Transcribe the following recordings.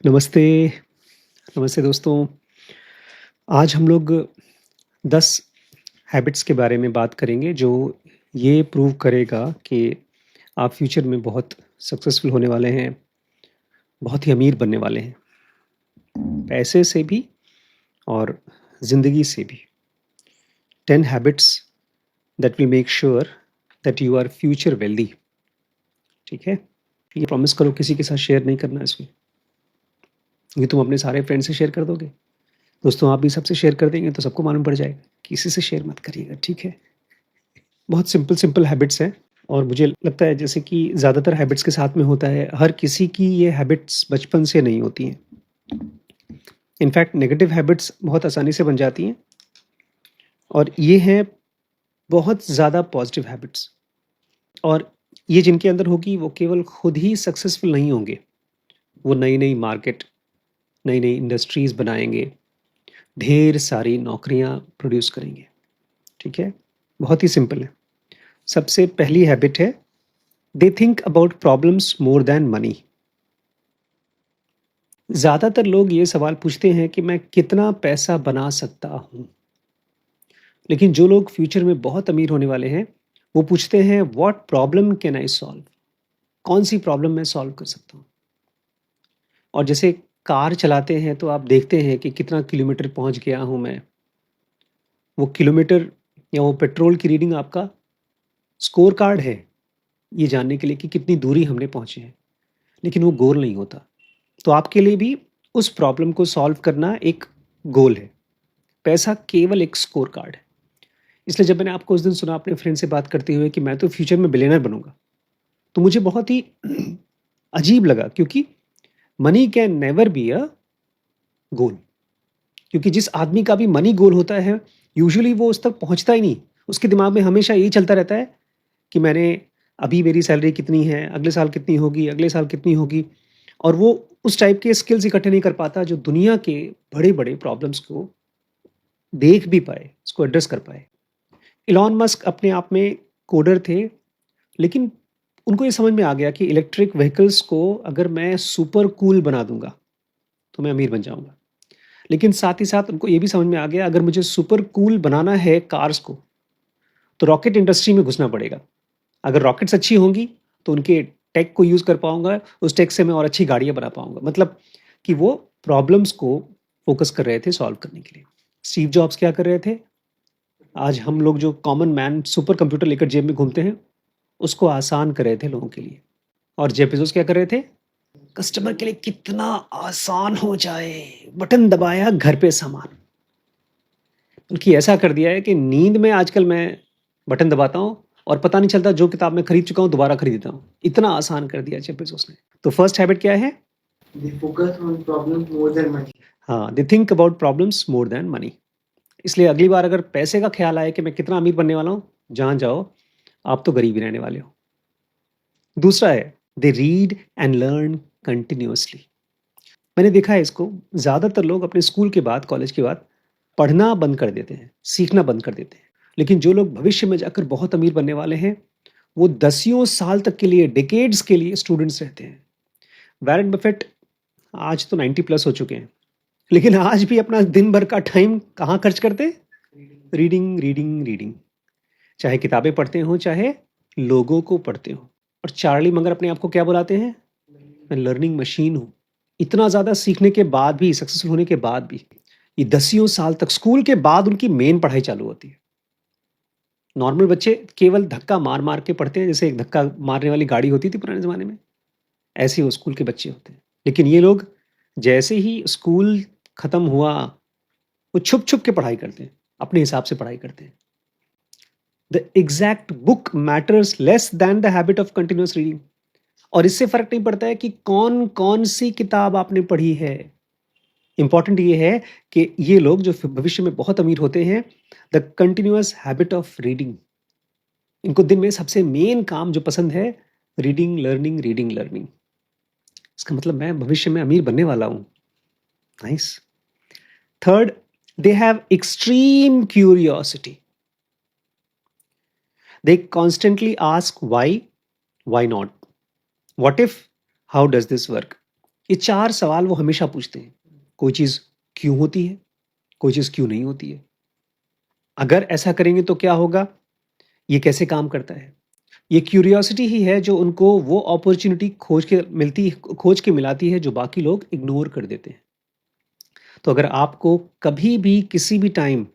नमस्ते, नमस्ते दोस्तों। आज हम लोग 10 हैबिट्स के बारे में बात करेंगे जो ये प्रूव करेगा कि आप फ्यूचर में बहुत सक्सेसफुल होने वाले हैं, बहुत ही अमीर बनने वाले हैं, पैसे से भी और ज़िंदगी से भी। 10 habits that will make sure that you are future wealthy. ठीक है? ये प्रॉमिस करो किसी के साथ शेयर नहीं करना इसको, क्योंकि तुम अपने सारे फ्रेंड से शेयर कर दोगे। दोस्तों आप भी सबसे शेयर कर देंगे तो सबको मालूम पड़ जाएगा। किसी से शेयर मत करिएगा, ठीक है? बहुत सिंपल हैबिट्स हैं और मुझे लगता है जैसे कि ज़्यादातर हैबिट्स के साथ में होता है, हर किसी की ये हैबिट्स बचपन से नहीं होती हैं। इनफैक्ट नेगेटिव हैबिट्स बहुत आसानी से बन जाती हैं और ये हैं बहुत ज़्यादा पॉजिटिव हैबिट्स। और ये जिनके अंदर होगी वो केवल खुद ही सक्सेसफुल नहीं होंगे, वो नई-नई मार्केट, नई-नई इंडस्ट्रीज़ बनाएँगे, ढेर सारी नौकरियाँ प्रोड्यूस करेंगे। ठीक है? बहुत ही सिंपल है। सबसे पहली हैबिट है, they think about problems more than money. ज़्यादातर लोग ये सवाल पूछते हैं कि मैं कितना पैसा बना सकता हूँ, लेकिन जो लोग फ्यूचर में बहुत अमीर होने वाले हैं वो पूछते हैं what problem can I solve. कौन सी प्रॉब्लम मैं सॉल्व कर सकता हूँ। और जैसे कार चलाते हैं तो आप देखते हैं कि कितना किलोमीटर पहुँच गया हूँ मैं। वो किलोमीटर या वो पेट्रोल की रीडिंग आपका स्कोर कार्ड है ये जानने के लिए कि कितनी दूरी हमने पहुँचे हैं, लेकिन वो गोल नहीं होता। तो आपके लिए भी उस प्रॉब्लम को सॉल्व करना एक गोल है। पैसा केवल एक स्कोर कार्ड है। इसलिए जब मैंने आपको उस दिन सुना अपने फ्रेंड से बात करते हुए कि मैं तो फ्यूचर में बिलियनर बनूंगा, तो मुझे बहुत ही अजीब लगा, क्योंकि money can never be a goal. क्योंकि जिस आदमी का भी मनी गोल होता है, यूजुअली वो उस तक पहुंचता ही नहीं। उसके दिमाग में हमेशा यही चलता रहता है कि मैंने अभी मेरी सैलरी कितनी है, अगले साल कितनी होगी, अगले साल कितनी होगी। और वो उस टाइप के स्किल्स इकट्ठे नहीं कर पाता जो दुनिया के बड़े-बड़े प्रॉब्लम्स को देख भी पाए, उसको एड्रेस कर पाए। इलॉन मस्क अपने आप में कोडर थे, लेकिन उनको ये समझ में आ गया कि इलेक्ट्रिक व्हीकल्स को अगर मैं सुपर कूल बना दूँगा, तो मैं अमीर बन जाऊँगा। लेकिन साथ ही साथ उनको ये भी समझ में आ गया, अगर मुझे सुपर कूल बनाना है कार्स को, तो रॉकेट इंडस्ट्री में घुसना पड़ेगा। अगर रॉकेट्स अच्छी होंगी, तो उनके टेक को यूज़ कर पाऊँगा, उस टेक से मैं और अच्छी गाड़ियाँ बना पाऊँगा। मतलब कि वो प्रॉब्लम्स को फ़ोकस कर रहे थे सॉल्व करने के लिए। स्टीव जॉब्स क्या कर रहे थे? आज हम लोग जो कॉमन मैन सुपर कंप्यूटर लेकर जेब में घूमते हैं, उसको आसान कर रहे थे लोगों के लिए। और जेफ बेज़ोस क्या कर रहे थे? कस्टमर के लिए कितना आसान हो जाए, बटन दबाया घर पे सामान। बल्कि ऐसा कर दिया है कि नींद में आजकल मैं बटन दबाता हूँ और पता नहीं चलता जो किताब मैं खरीद चुका हूँ दोबारा खरीदता हूँ। इतना आसान कर दिया जेफ बेज़ोस ने। तो फर्स्ट हैबिट क्या है? They focus on problems more than money. हाँ, they think about problems more than money. इसलिए अगली बार अगर पैसे का ख्याल आए कि मैं कितना अमीर बनने वाला हूँ, जहाँ जाओ आप तो गरीब ही रहने वाले हो। दूसरा है, they read and learn continuously. मैंने देखा है इसको, ज़्यादातर लोग अपने स्कूल के बाद, कॉलेज के बाद पढ़ना बंद कर देते हैं, सीखना बंद कर देते हैं। लेकिन जो लोग भविष्य में जाकर बहुत अमीर बनने वाले हैं, वो दसियों साल तक के लिए, डेकेड्स के लिए स्टूडेंट्स रहते हैं। वॉरेन बफेट आज तो 90 प्लस हो चुके हैं, लेकिन आज भी अपना दिन भर का टाइम कहाँ खर्च करते हैं? Reading, reading, reading. चाहे किताबें पढ़ते हों, चाहे लोगों को पढ़ते हों। और चार्ली मगर अपने आप को क्या बुलाते हैं? मैं लर्निंग मशीन हूँ। इतना ज़्यादा सीखने के बाद भी, सक्सेसफुल होने के बाद भी, ये दसियों साल तक, स्कूल के बाद उनकी मेन पढ़ाई चालू होती है। नॉर्मल बच्चे केवल धक्का मार मार के पढ़ते हैं, जैसे एक धक्का मारने वाली गाड़ी होती थी पुराने ज़माने में, ऐसे ही वो स्कूल के बच्चे होते हैं। लेकिन ये लोग जैसे ही स्कूल खत्म हुआ, वो छुप छुप के पढ़ाई करते हैं, अपने हिसाब से पढ़ाई करते हैं। The exact book matters less than the habit of continuous reading. और इससे फर्क नहीं पड़ता है कि कौन कौन सी किताब आपने पढ़ी है। इंपॉर्टेंट ये है कि ये लोग जो भविष्य में बहुत अमीर होते हैं, the continuous habit of reading, इनको दिन में सबसे मेन काम जो पसंद है, रीडिंग लर्निंग, रीडिंग लर्निंग। इसका मतलब मैं भविष्य में अमीर बनने वाला हूं। Nice. Third, they have extreme curiosity. They constantly ask why not, what if, how does this work. ये 4 सवाल वो हमेशा पूछते हैं। कोई चीज़ क्यों होती है? कोई चीज़ क्यों नहीं होती है? अगर ऐसा करेंगे तो क्या होगा? ये कैसे काम करता है? ये क्यूरियोसिटी ही है जो उनको वो अपॉर्च्युनिटी खोज के मिलाती है जो बाकी लोग इग्नोर कर देते हैं। तो अगर आपको कभी भी किसी भी टाइम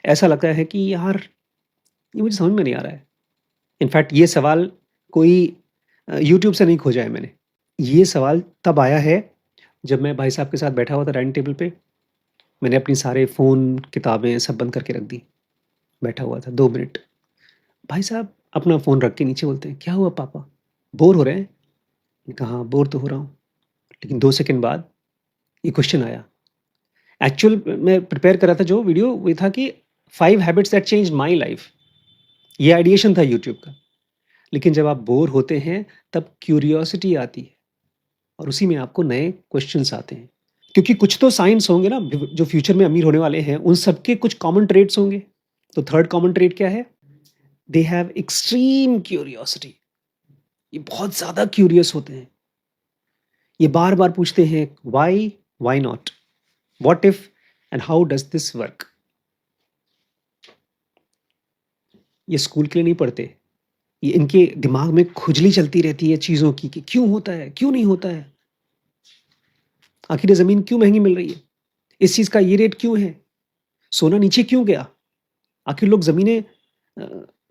ऐसा लगता है कि यार ये मुझे समझ में नहीं आ रहा है। इनफैक्ट ये सवाल कोई यूट्यूब से नहीं खोजा है मैंने। ये सवाल तब आया है जब मैं भाई साहब के साथ बैठा हुआ था डाइनिंग टेबल पे। मैंने अपनी सारे फ़ोन, किताबें सब बंद करके रख दी। बैठा हुआ था 2 मिनट। भाई साहब अपना फ़ोन रख के नीचे बोलते हैं, "क्या हुआ पापा? बोर हो रहे हैं?" मैंने कहा, "हाँ, बोर तो हो रहा हूँ।" लेकिन 2 सेकंड बाद ये क्वेश्चन आया। एक्चुअल मैं प्रिपेयर कर रहा था जो वीडियो वो ये था कि 5 habits that changed my life. ये आइडिएशन था यूट्यूब का। लेकिन जब आप बोर होते हैं तब क्यूरियोसिटी आती है और उसी में आपको नए क्वेश्चंस आते हैं। क्योंकि कुछ तो साइंस होंगे ना जो फ्यूचर में अमीर होने वाले हैं, उन सबके कुछ कॉमन ट्रेड्स होंगे। तो थर्ड कॉमन ट्रेड क्या है? They have extreme curiosity. ये बहुत ज़्यादा क्यूरियस होते हैं। ये बार-बार पूछते हैं why, why not? What if and how does this work? ये स्कूल के लिए नहीं पढ़ते। ये इनके दिमाग में खुजली चलती रहती है चीज़ों की कि क्यों होता है? क्यों नहीं होता है? आखिर ये ज़मीन क्यों महँगी मिल रही है? इस चीज़ का ये रेट क्यों है? सोना नीचे क्यों गया? आखिर लोग ज़मीनें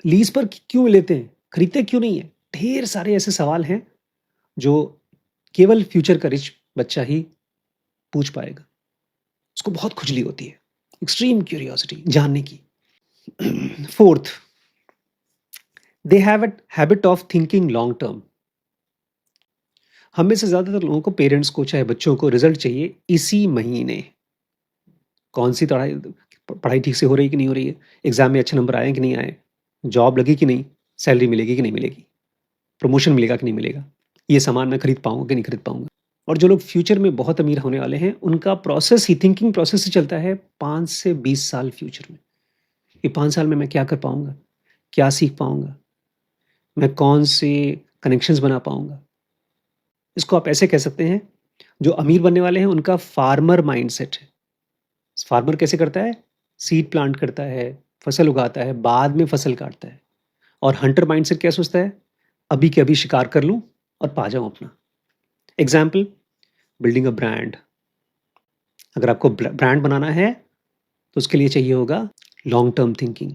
लीज़ पर क्यों लेते हैं? खरीदते क्यों नहीं है? ढेर सारे ऐसे सवाल हैं जो केवल फ्यूचर का रिच बच्चा ही पूछ पाएगा। उसको बहुत खुजली होती है, एक्सट्रीम क्यूरियोसिटी जानने की। Fourth, they have a habit of thinking long term. हम में से ज़्यादातर लोगों को, पेरेंट्स को, चाहे बच्चों को रिजल्ट चाहिए इसी महीने। कौन सी पढ़ाई पढ़ाई ठीक से हो रही है कि नहीं हो रही है, एग्ज़ाम में अच्छे नंबर आए कि नहीं आए, जॉब लगी कि नहीं, सैलरी मिलेगी कि नहीं मिलेगी, प्रमोशन मिलेगा कि नहीं मिलेगा, ये सामान मैं खरीद पाऊँगा कि नहीं खरीद पाऊँगा। और जो लोग फ्यूचर में बहुत अमीर होने वाले हैं, उनका प्रोसेस ही, थिंकिंग प्रोसेस ही चलता है 5 से 20 साल फ्यूचर में। ये 5 साल में मैं क्या कर पाऊँगा? क्या सीख पाऊँगा? मैं कौन से कनेक्शंस बना पाऊँगा? इसको आप ऐसे कह सकते हैं, जो अमीर बनने वाले हैं उनका फार्मर माइंडसेट है। फार्मर कैसे करता है? सीड प्लांट करता है, फसल उगाता है, बाद में फसल काटता है। और हंटर माइंडसेट क्या सोचता है? अभी के अभी शिकार कर लूँ और पा जाऊँ अपना। Example, building a brand. अगर आपको ब्रांड बनाना है तो उसके लिए चाहिए होगा long term thinking.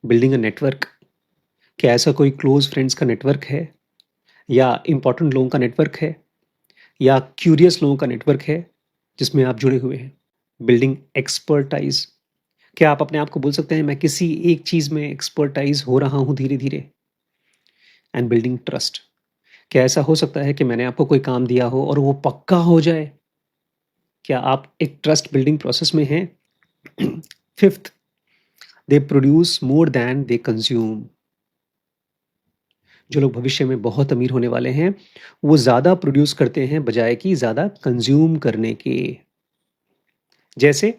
Building a network, क्या ऐसा कोई क्लोज फ्रेंड्स का नेटवर्क है, या इंपॉर्टेंट लोगों का नेटवर्क है, या क्यूरियस लोगों का नेटवर्क है जिसमें आप जुड़े हुए हैं। बिल्डिंग एक्सपर्टाइज, क्या आप अपने आप को बोल सकते हैं मैं किसी एक चीज़ में एक्सपर्टाइज हो रहा हूँ धीरे धीरे। एंड बिल्डिंग ट्रस्ट, क्या ऐसा हो सकता है कि मैंने आपको कोई काम दिया हो और वो पक्का हो जाए? क्या आप एक ट्रस्ट बिल्डिंग प्रोसेस में हैं? Fifth, they produce more than they consume. जो लोग भविष्य में बहुत अमीर होने वाले हैं, वो ज़्यादा प्रोड्यूस करते हैं बजाय कि ज़्यादा कंज्यूम करने के। जैसे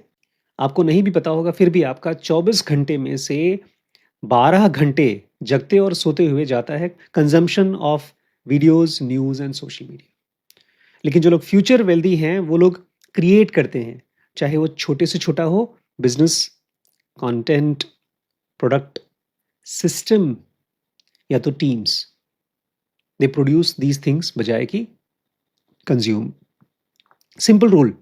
आपको नहीं भी पता होगा, फिर भी आपका 24 घंटे में से 12 घंटे जगते और सोते हुए जाता है consumption of videos, news and social media. लेकिन जो लोग फ्यूचर वेल्दी हैं, वो लोग क्रिएट करते हैं, चाहे वो छोटे से छोटा हो, बिजनेस, कंटेंट, प्रोडक्ट, सिस्टम, या तो teams. They produce these things बजाय कि consume. Simple rule,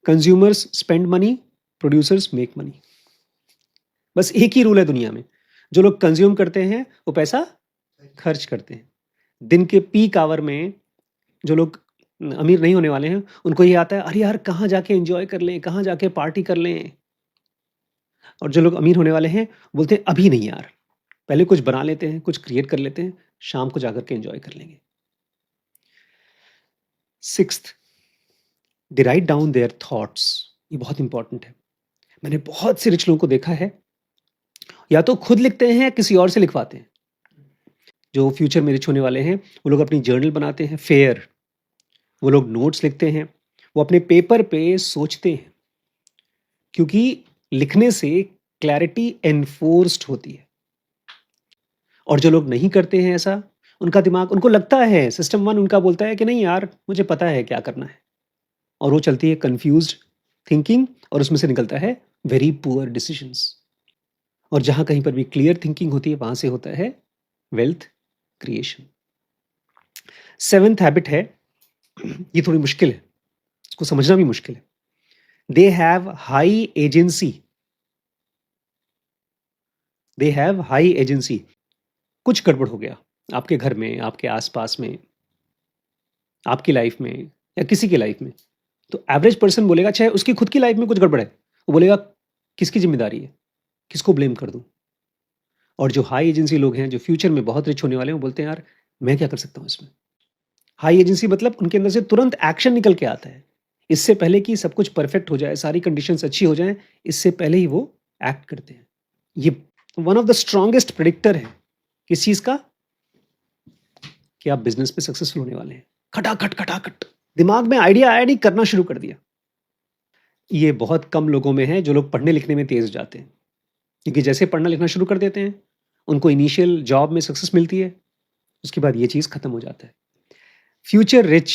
consumers spend money, producers make money. बस एक ही रूल है दुनिया में, जो लोग कंज्यूम करते हैं वो पैसा खर्च करते हैं। दिन के पीक आवर में जो लोग अमीर नहीं होने वाले हैं, उनको ये आता है, अरे यार कहाँ जाके एंजॉय कर लें, कहाँ जाके पार्टी कर लें। और जो लोग अमीर होने वाले हैं बोलते हैं अभी नहीं यार, पहले कुछ बना लेते हैं, कुछ क्रिएट कर लेते हैं, शाम को जाकर के एंजॉय कर लेंगे। Sixth, they write down their thoughts. ये बहुत इंपॉर्टेंट है। मैंने बहुत से रिच लोगों को देखा है, या तो खुद लिखते हैं या किसी और से लिखवाते हैं। जो फ्यूचर में रिच होने वाले हैं, वो लोग अपनी जर्नल बनाते हैं, फेयर। वो लोग नोट्स लिखते हैं, वो अपने पेपर पे सोचते हैं, क्योंकि लिखने से क्लैरिटी एनफोर्स्ड होती है। और जो लोग नहीं करते हैं ऐसा, उनका दिमाग उनको लगता है सिस्टम 1 उनका बोलता है कि नहीं यार मुझे पता है क्या करना है और वो चलती है कंफ्यूज्ड थिंकिंग और उसमें से निकलता है वेरी पुअर डिसीजंस। और जहाँ कहीं पर भी क्लियर थिंकिंग होती है वहाँ से होता है वेल्थ क्रिएशन। 7th हैबिट है, ये थोड़ी मुश्किल है, इसको समझना भी मुश्किल है। They have high agency. They have high agency. कुछ गड़बड़ हो गया आपके घर में, आपके आसपास में, आपकी लाइफ में या किसी की लाइफ में, तो एवरेज पर्सन बोलेगा चाहे उसकी खुद की लाइफ में कुछ गड़बड़ है, वो बोलेगा किसकी जिम्मेदारी है, किसको ब्लेम कर दूं। और जो हाई एजेंसी लोग हैं जो फ्यूचर में बहुत रिच होने वाले हैं वो बोलते हैं यार मैं क्या कर सकता हूँ इसमें। हाई एजेंसी मतलब उनके अंदर से तुरंत एक्शन निकल के आता है, इससे पहले कि सब कुछ परफेक्ट हो जाए, सारी कंडीशंस अच्छी हो जाएं, इससे पहले ही वो एक्ट करते हैं। ये one of the strongest predictor है किस चीज का, कि आप बिजनेस में सक्सेसफुल होने वाले हैं। खटाखट खटाखट दिमाग में आइडिया आया नहीं, करना शुरू कर दिया। ये बहुत कम लोगों में है जो लोग पढ़ने लिखने में तेज हो जाते हैं, क्योंकि जैसे पढ़ना लिखना शुरू कर देते हैं उनको इनिशियल जॉब में सक्सेस मिलती है, उसके बाद ये चीज खत्म हो जाता है। Future rich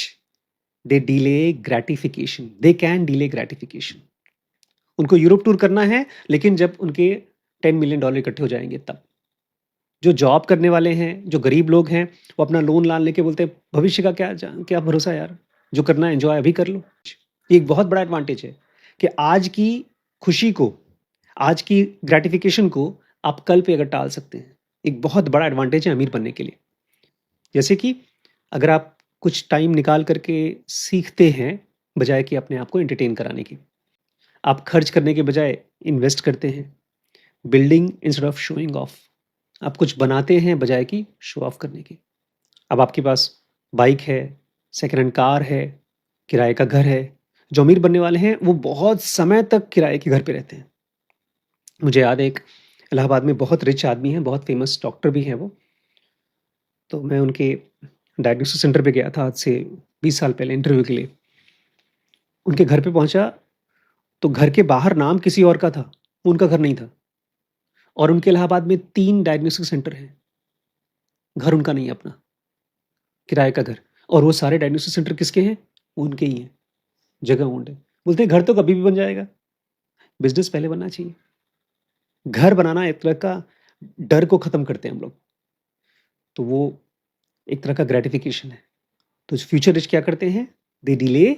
they delay gratification, they can delay gratification. उनको यूरोप टूर करना है लेकिन जब उनके $10 मिलियन इकट्ठे हो जाएंगे तब। जो जॉब करने वाले हैं, जो गरीब लोग हैं, वो अपना लोन लान लेके बोलते हैं भविष्य का क्या भरोसा यार, जो करना है एंजॉय अभी कर लो। ये एक बहुत बड़ा एडवांटेज है कि आज की खुशी को, आज की ग्रेटिफिकेशन को आप कल पे अगर टाल सकते हैं, एक बहुत बड़ा एडवांटेज है अमीर बनने के लिए। जैसे कि अगर आप कुछ टाइम निकाल करके सीखते हैं बजाय कि अपने आप को एंटरटेन कराने की, आप खर्च करने के बजाय इन्वेस्ट करते हैं, building instead of showing off, आप कुछ बनाते हैं बजाय कि शो ऑफ करने की। अब आपके पास बाइक है, सेकेंड हैंड कार है, किराए का घर है। जो अमीर बनने वाले हैं वो बहुत समय तक किराए के घर पे रहते हैं। मुझे याद है एक इलाहाबाद में बहुत रिच आदमी है, बहुत फेमस डॉक्टर भी हैं वो। तो मैं उनके डायग्नोस्टिक सेंटर पे गया था आज से 20 साल पहले इंटरव्यू के लिए। उनके घर पे पहुंचा तो घर के बाहर नाम किसी और का था, वो उनका घर नहीं था। और उनके इलाहाबाद में 3 डायग्नोस्टिक सेंटर हैं, घर उनका नहीं है अपना, किराए का घर। और वो सारे डायग्नोस्टिक सेंटर किसके हैं, वो उनके ही हैं, जगह ओन्ड है। बोलते हैं घर तो कभी भी बन जाएगा, बिजनेस पहले बनना चाहिए। घर बनाना एक तरह का डर को खत्म करते हैं हम लोग, तो वो एक तरह का ग्रेटिफिकेशन है। तो फ्यूचर रिच क्या करते हैं, दे डिले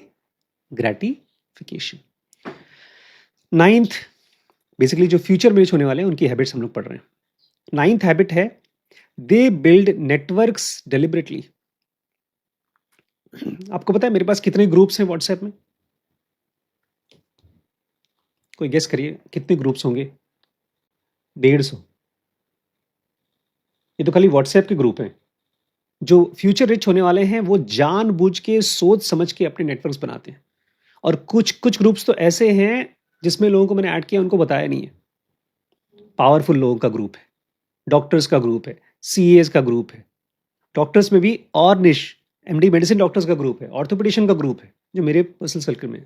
ग्रेटिफिकेशन। 9th, बेसिकली जो फ्यूचर में रिच होने वाले हैं उनकी हैबिट्स हम लोग पढ़ रहे हैं। 9th हैबिट है दे बिल्ड नेटवर्क्स डेलिबरेटली। आपको पता है मेरे पास कितने ग्रुप्स हैं व्हाट्सएप में, कोई गेस करिए कितने ग्रुप्स होंगे। 150। ये तो खाली व्हाट्सएप के ग्रुप हैं। जो फ्यूचर रिच होने वाले हैं वो जानबूझ के सोच समझ के अपने नेटवर्क्स बनाते हैं। और कुछ कुछ ग्रुप्स तो ऐसे हैं जिसमें लोगों को मैंने ऐड किया, उनको बताया नहीं है। पावरफुल लोगों का ग्रुप है, डॉक्टर्स का ग्रुप है, सीएस का ग्रुप है, डॉक्टर्स में भी और निश एमडी मेडिसिन डॉक्टर्स का ग्रुप है, ऑर्थोपेडिशियन का ग्रुप है जो मेरे पर्सनल सर्कल में है।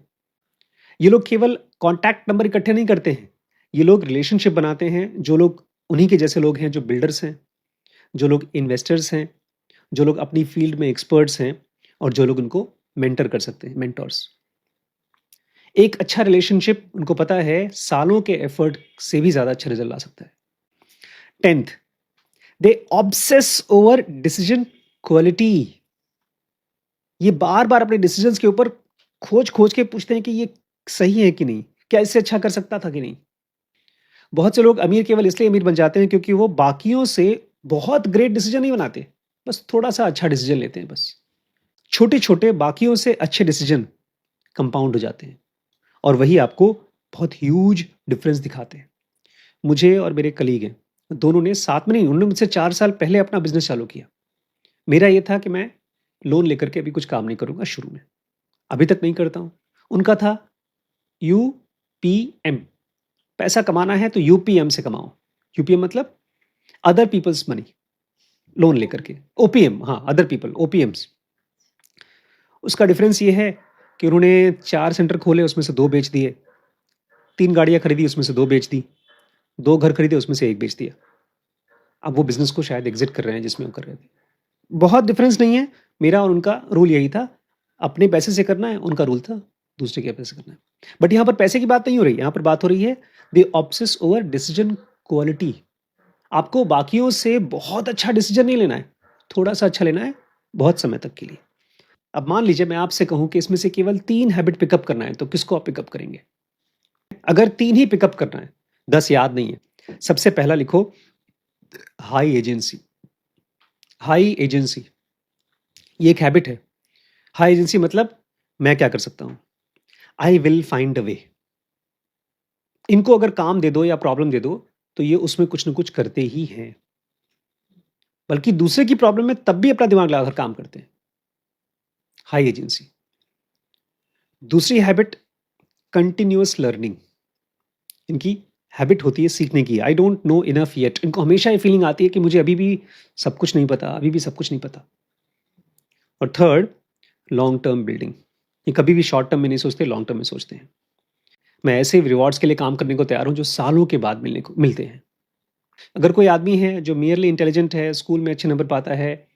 ये लोग केवल कॉन्टैक्ट नंबर इकट्ठे नहीं करते हैं, ये लोग रिलेशनशिप बनाते हैं। जो लोग उन्हीं के जैसे लोग हैं, जो बिल्डर्स हैं, जो लोग इन्वेस्टर्स हैं, जो लोग अपनी फील्ड में एक्सपर्ट्स हैं और जो लोग उनको मेंटर कर सकते हैं, मेंटर्स। एक अच्छा रिलेशनशिप उनको पता है सालों के एफर्ट से भी ज्यादा अच्छा रिजल्ट ला सकता है। 10th, दे ऑब्सेस ओवर डिसीजन क्वालिटी। ये बार बार अपने डिसीजंस के ऊपर खोज खोज के पूछते हैं कि ये सही है कि नहीं, क्या इससे अच्छा कर सकता था कि नहीं। बहुत से लोग अमीर केवल इसलिए अमीर बन जाते हैं क्योंकि वो बाकियों से बहुत ग्रेट डिसीजन नहीं बनाते, बस थोड़ा सा अच्छा डिसीजन लेते हैं। बस छोटे छोटे बाकियों से अच्छे डिसीजन कंपाउंड हो जाते हैं और वही आपको बहुत ह्यूज डिफरेंस दिखाते हैं। मुझे और मेरे कलीग हैं, दोनों ने साथ में नहीं, उन्होंने मुझसे 4 साल पहले अपना बिजनेस चालू किया। मेरा ये था कि मैं लोन लेकर के अभी कुछ काम नहीं करूंगा शुरू में, अभी तक नहीं करता हूं। उनका था यूपीएम, पैसा कमाना है तो यूपीएम से कमाओ। यूपीएम मतलब अदर पीपल्स मनी, लोन लेकर के। ओपीएम, हाँ अदर पीपल, ओपीएम्स। उसका डिफरेंस ये है कि उन्होंने 4 सेंटर खोले, उसमें से 2 बेच दिए, 3 गाड़ियां खरीदी, उसमें से 2 बेच दी, 2 घर खरीदे, उसमें से 1 बेच दिया। अब वो बिजनेस को शायद एग्जिट कर रहे हैं जिसमें वो कर रहे थे। बहुत डिफरेंस नहीं है। मेरा और उनका रूल यही था, अपने पैसे से करना है, उनका रूल था दूसरे के पैसे से करना है। बट यहाँ पर पैसे की बात नहीं हो रही, यहाँ पर बात हो रही है the obsess over decision quality. आपको बाकियों से बहुत अच्छा डिसीजन नहीं लेना है, थोड़ा सा अच्छा लेना है बहुत समय तक के लिए। अब मान लीजिए मैं आपसे कहूं कि इसमें से केवल 3 हैबिट पिकअप करना है, तो किसको आप पिकअप करेंगे? अगर 3 ही पिकअप करना है, 10 याद नहीं है। सबसे पहला लिखो हाई एजेंसी। हाई एजेंसी ये एक हैबिट है। हाई एजेंसी मतलब मैं क्या कर सकता हूं? आई विल फाइंड अ वे। इनको अगर काम दे दो या प्रॉब्लम दे दो तो ये उसमें कुछ ना कुछ करते ही हैं, बल्कि दूसरे की प्रॉब्लम में तब भी अपना दिमाग लगाकर काम करते हैं। High agency. दूसरी हैबिट कंटिन्यूअस लर्निंग। इनकी हैबिट होती है सीखने की। I don't know enough yet. इनको हमेशा ये फीलिंग आती है कि मुझे अभी भी सब कुछ नहीं पता, अभी भी सब कुछ नहीं पता। और थर्ड, लॉन्ग टर्म बिल्डिंग। ये कभी भी शॉर्ट टर्म में नहीं सोचते, लॉन्ग टर्म में सोचते हैं। मैं ऐसे रिवॉर्ड्स के लिए काम करने को तैयार हूं जो सालों के बाद मिलते हैं। अगर कोई आदमी है जो मियरली इंटेलिजेंट है, स्कूल में अच्छे नंबर पाता है,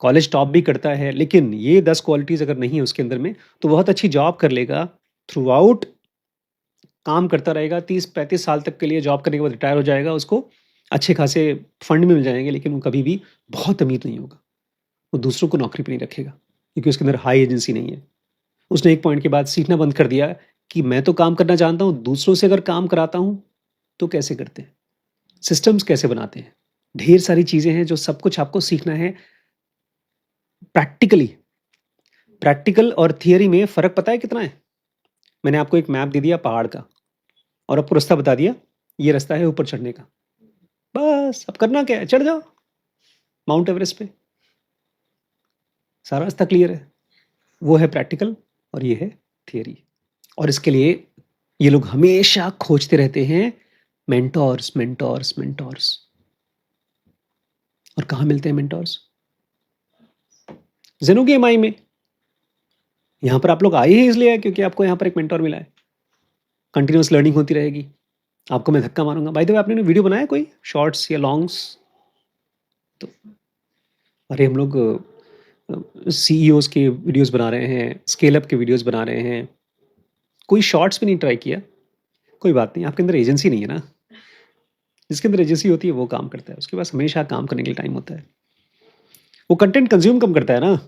कॉलेज टॉप भी करता है, लेकिन ये 10 क्वालिटीज अगर नहीं है उसके अंदर में, तो बहुत अच्छी जॉब कर लेगा, थ्रू आउट काम करता रहेगा, 30-35 साल तक के लिए जॉब करने के बाद रिटायर हो जाएगा, उसको अच्छे खासे फंड मिल जाएंगे, लेकिन वो कभी भी बहुत अमीर नहीं होगा। वो दूसरों को नौकरी पे नहीं रखेगा, क्योंकि उसके अंदर हाई एजेंसी नहीं है। उसने एक पॉइंट के बाद सीखना बंद कर दिया कि मैं तो काम करना जानता हूँ, दूसरों से अगर काम कराता हूँ तो कैसे करते हैं, सिस्टम्स कैसे बनाते हैं। ढेर सारी चीज़ें हैं जो सब कुछ आपको सीखना है प्रैक्टिकली। प्रैक्टिकल और थियरी में फ़र्क पता है कितना है? मैंने आपको एक मैप दे दिया पहाड़ का और आपको रास्ता बता दिया, ये रास्ता है ऊपर चढ़ने का। बस अब करना क्या है? चढ़ जाओ माउंट एवरेस्ट पे। सारा रास्ता क्लियर है। वो है प्रैक्टिकल और ये है थियरी। और इसके लिए ये लोग हमेशा खोजते रहते हैं मेंटोर्स, मेंटोर्स, मेंटोर्स। और कहाँ मिलते हैं मेंटोर्स? ज़ेनू की एमआई में। यहाँ पर आप लोग आए ही इसलिए हैं क्योंकि आपको यहाँ पर एक मेंटोर मिला है। कंटिन्यूअस लर्निंग होती रहेगी। आपको मैं धक्का मारूंगा। बाय द वे, आपने वीडियो बनाया कोई शॉर्ट्स या लॉन्ग्स? तो अरे हम लोग सीईओज के वीडियोस बना रहे हैं, स्केल अप के वीडियोस बना रहे हैं, कोई शॉर्ट्स भी नहीं ट्राई किया। कोई बात नहीं, आपके अंदर एजेंसी नहीं है ना। जिसके अंदर एजेंसी होती है वो काम करता है, उसके पास हमेशा काम करने के लिए टाइम होता है। वो कंटेंट कंज्यूम कम करता है ना।